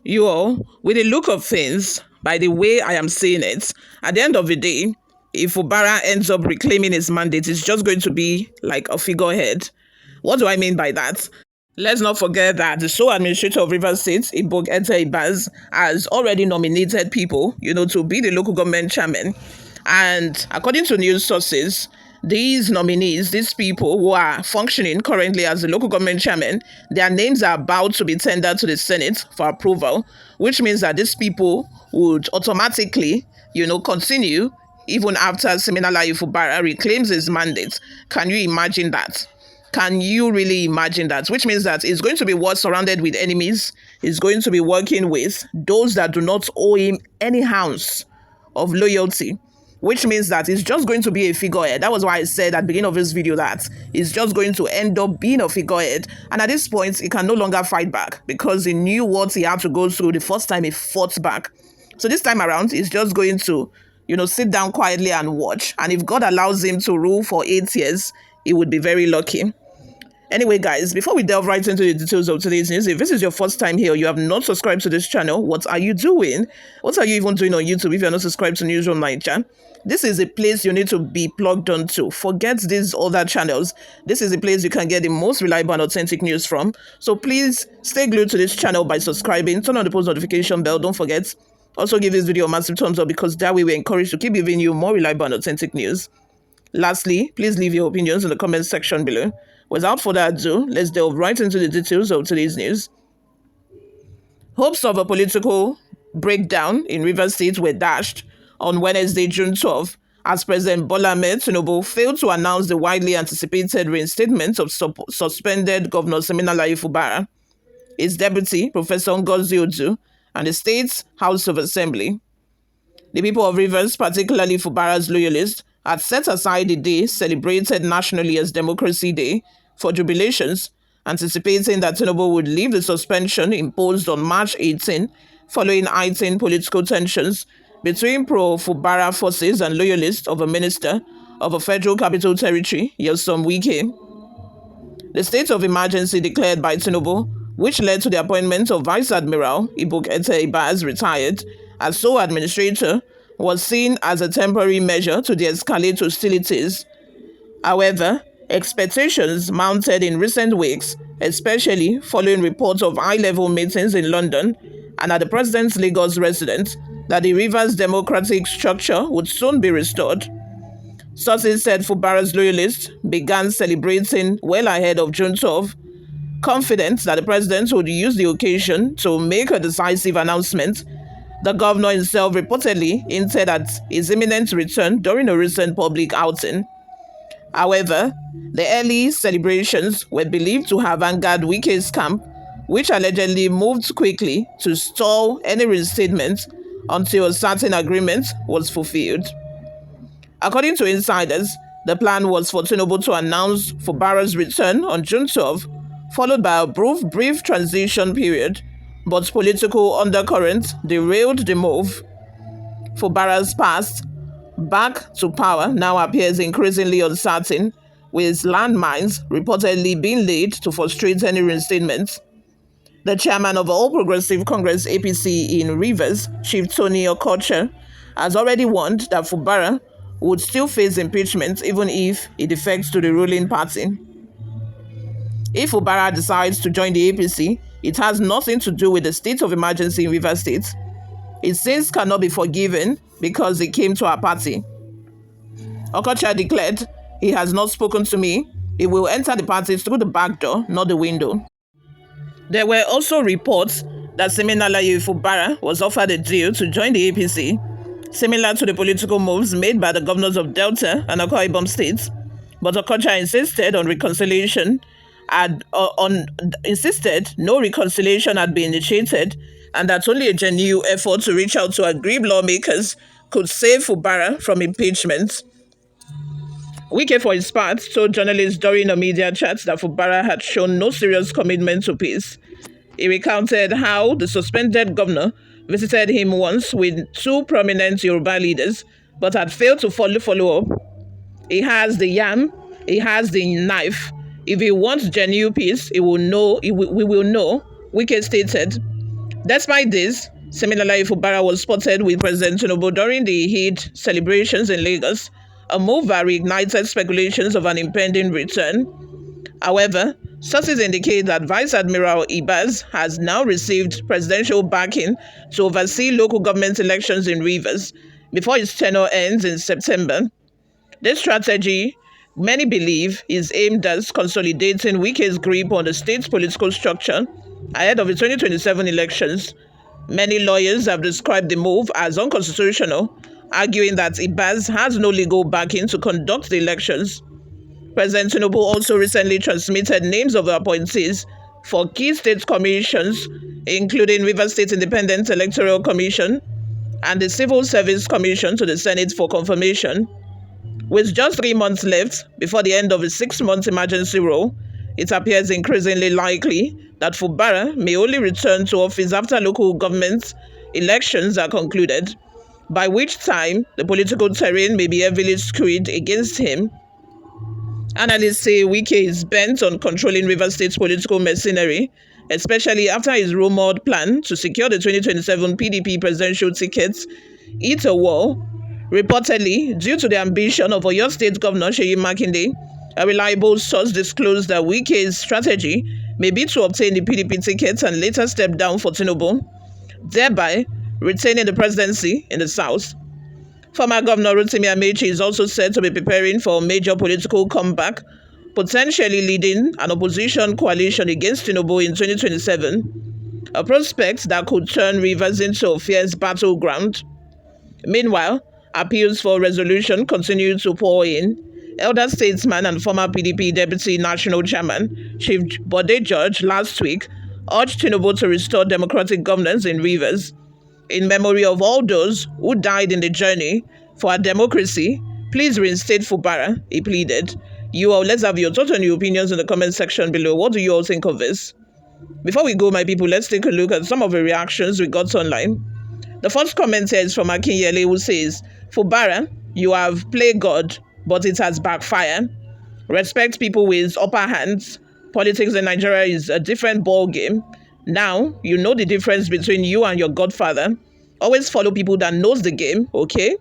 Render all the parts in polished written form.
You all, with the look of things, by the way I am saying it, at the end of the day, if Fubara ends up reclaiming his mandate, it's just going to be like a figurehead. What do I mean by that? Let's not forget that the sole administrator of Rivers State, Ibaz, has already nominated people, to be the local government chairman. And according to news sources, these nominees, these people who are functioning currently as the local government chairman, their names are about to be tendered to the Senate for approval, which means that these people would automatically, continue even after Siminalayi Fubara reclaims his mandate. Can you imagine that? Can you really imagine that? Which means that he's going to be surrounded with enemies. He's going to be working with those that do not owe him any ounce of loyalty. Which means that it's just going to be a figurehead. That was why I said at the beginning of this video that it's just going to end up being a figurehead. And at this point, he can no longer fight back because he knew what he had to go through the first time he fought back. So this time around, he's just going to, sit down quietly and watch. And if God allows him to rule for 8 years, he would be very lucky. Anyway, guys, before we delve right into the details of today's news, if this is your first time here, you have not subscribed to this channel, what are you doing? What are you even doing on YouTube if you're not subscribed to Newsroom NAIJA? This is a place you need to be plugged onto. Forget these other channels. This is a place you can get the most reliable and authentic news from. So please stay glued to this channel by subscribing, turn on the post notification bell, don't forget. Also give this video a massive thumbs up because that way we're encouraged to keep giving you more reliable and authentic news. Lastly, please leave your opinions in the comment section below. Without further ado, let's delve right into the details of today's news. Hopes of a political breakdown in Rivers State were dashed on Wednesday, June 12, as President Bola Ahmed Tinubu failed to announce the widely anticipated reinstatement of suspended Governor Siminalayi Fubara, his deputy, Professor Ngozi Odu, and the state's House of Assembly. The people of Rivers, particularly Fubara's loyalists, had set aside the day celebrated nationally as Democracy Day for jubilations, anticipating that Tinubu would leave the suspension imposed on March 18 following heightened political tensions between pro-Fubara forces and loyalists of a minister of a federal capital territory, Wike. The state of emergency declared by Tinubu, which led to the appointment of Vice Admiral Ibaz retired as sole administrator, was seen as a temporary measure to de-escalate hostilities. However, expectations mounted in recent weeks, especially following reports of high-level meetings in London and at the president's Lagos residence, that the Rivers democratic structure would soon be restored. Sources said Fubara's loyalists began celebrating well ahead of June 12, confident that the president would use the occasion to make a decisive announcement. The governor himself reportedly hinted at his imminent return during a recent public outing. However, the early celebrations were believed to have angered Wike's camp, which allegedly moved quickly to stall any reinstatement until a certain agreement was fulfilled. According to insiders, the plan was for Tinubu to announce Fubara's return on June 12, followed by a brief transition period, but political undercurrents derailed the move. Fubara's path back to power now appears increasingly uncertain, with landmines reportedly being laid to frustrate any reinstatement. The chairman of All Progressive Congress APC in Rivers, Chief Tony Okocha, has already warned that Fubara would still face impeachment even if he defects to the ruling party. If Fubara decides to join the APC, it has nothing to do with the state of emergency in Rivers State. His sins cannot be forgiven because he came to our party. Okocha declared, "He has not spoken to me. He will enter the party through the back door, not the window." There were also reports that Siminalayi Fubara was offered a deal to join the APC, similar to the political moves made by the governors of Delta and Akwa Ibom states. But Okocha insisted on reconciliation no reconciliation had been initiated, and that only a genuine effort to reach out to aggrieved lawmakers could save Fubara from impeachment. Wike, for his part, told journalists during a media chat that Fubara had shown no serious commitment to peace. He recounted how the suspended governor visited him once with two prominent Yoruba leaders, but had failed to follow up. He has the yam, he has the knife. If he wants genuine peace, we will know, Wike stated. Despite this, similarly, Fubara was spotted with President Tinubu during the Eid celebrations in Lagos, a move that reignited speculations of an impending return. However, sources indicate that Vice Admiral Ibas has now received presidential backing to oversee local government elections in Rivers before his tenure ends in September. This strategy, many believe, is aimed at consolidating Wike's grip on the state's political structure ahead of the 2027 elections. Many lawyers have described the move as unconstitutional, arguing that Ibas has no legal backing to conduct the elections. President Tinubu also recently transmitted names of the appointees for key state commissions, including Rivers State Independent Electoral Commission and the Civil Service Commission, to the Senate for confirmation. With just 3 months left before the end of the 6-month emergency rule, it appears increasingly likely that Fubara may only return to office after local government elections are concluded, by which time the political terrain may be heavily skewed against him. Analysts say Wike is bent on controlling Rivers State's political machinery, especially after his rumored plan to secure the 2027 PDP presidential ticket hit a wall. Reportedly, due to the ambition of Oyo State Governor Seyi Makinde, a reliable source disclosed that Wike's strategy may be to obtain the PDP ticket and later step down for Tinubu, thereby retaining the presidency in the south. Former Governor Rotimi Amechi is also said to be preparing for a major political comeback, potentially leading an opposition coalition against Tinubu in 2027, a prospect that could turn Rivers into a fierce battleground. Meanwhile, appeals for resolution continue to pour in. Elder statesman and former PDP Deputy National Chairman Chief Bode George last week urged Tinubu to restore democratic governance in Rivers. In memory of all those who died in the journey for our democracy, please reinstate Fubara, he pleaded. You all, let's have your thoughts and your opinions in the comment section below. What do you all think of this? Before we go, my people, let's take a look at some of the reactions we got online. The first comment here is from Akinyele, who says, Fubara, you have played God, but it has backfired. Respect people with upper hands. Politics in Nigeria is a different ball game. Now, you know the difference between you and your godfather. Always follow people that knows the game, okay?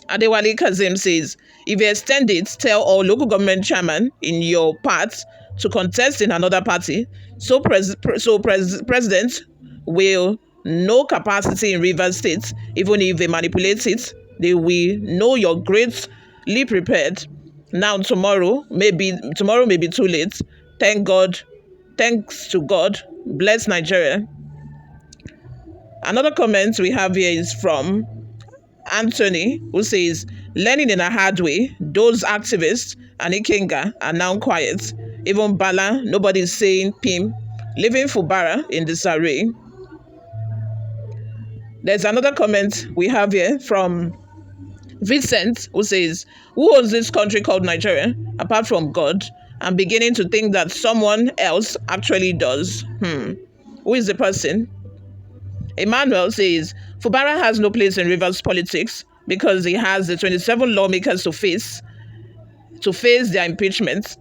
Adewale Kazim says, if you extend it, tell all local government chairman in your part to contest in another party, so president will no capacity in Rivers State. Even if they manipulate it, they will know you're greatly prepared. Now tomorrow may be too late. Thanks to God. Bless Nigeria. Another comment we have here is from Anthony, who says, learning in a hard way, those activists and Ikenga are now quiet. Even Bala, nobody's saying Pim, leaving Fubara in disarray. There's another comment we have here from Vincent, who says, who owns this country called Nigeria, apart from God? I'm beginning to think that someone else actually does. Who is the person? Emmanuel says, Fubara has no place in Rivers politics because he has the 27 lawmakers to face their impeachment,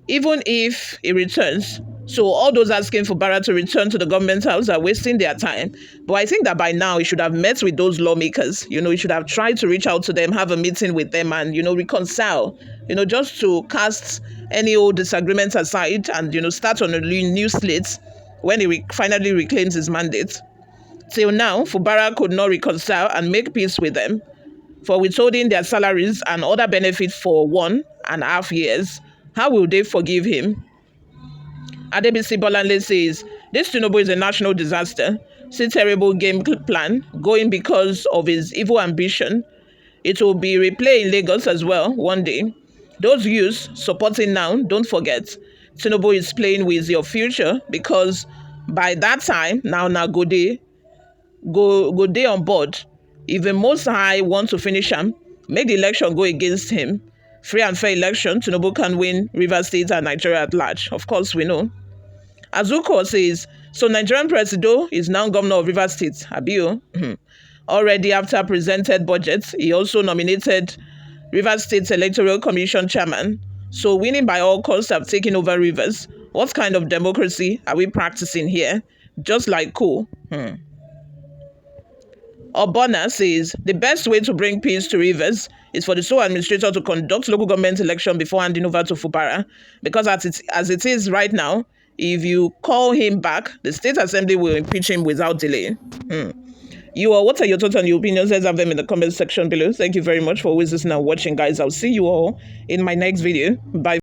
even if he returns. So all those asking Fubara to return to the government house are wasting their time. But I think that by now he should have met with those lawmakers. He should have tried to reach out to them, have a meeting with them and, reconcile, just to cast any old disagreements aside and, start on a new slate when he finally reclaims his mandate. Till now, Fubara could not reconcile and make peace with them for withholding their salaries and other benefits for 1.5 years. How will they forgive him? Adebisi Bolanle says, this Tinubu is a national disaster. See terrible game plan going because of his evil ambition. It will be replayed in Lagos as well one day. Those youths supporting now, don't forget, Tinubu is playing with your future because by that time, now go day on board. If the Most High want to finish him, make the election go against him. Free and fair election, Tinubu can win Rivers State and Nigeria at large. Of course, we know. Azuko says, so Nigerian President is now governor of Rivers State, Abio. Already after presented budget, he also nominated Rivers State Electoral Commission chairman. So winning by all costs have taken over Rivers. What kind of democracy are we practicing here? Just like cool. Obona says the best way to bring peace to Rivers is for the sole administrator to conduct local government election before handing over to Fubara, because as it is right now, if you call him back, the state assembly will impeach him without delay. What are your thoughts and your opinions? Let's have them in the comment section below. Thank you very much for always listening and watching, guys. I'll see you all in my next video. Bye.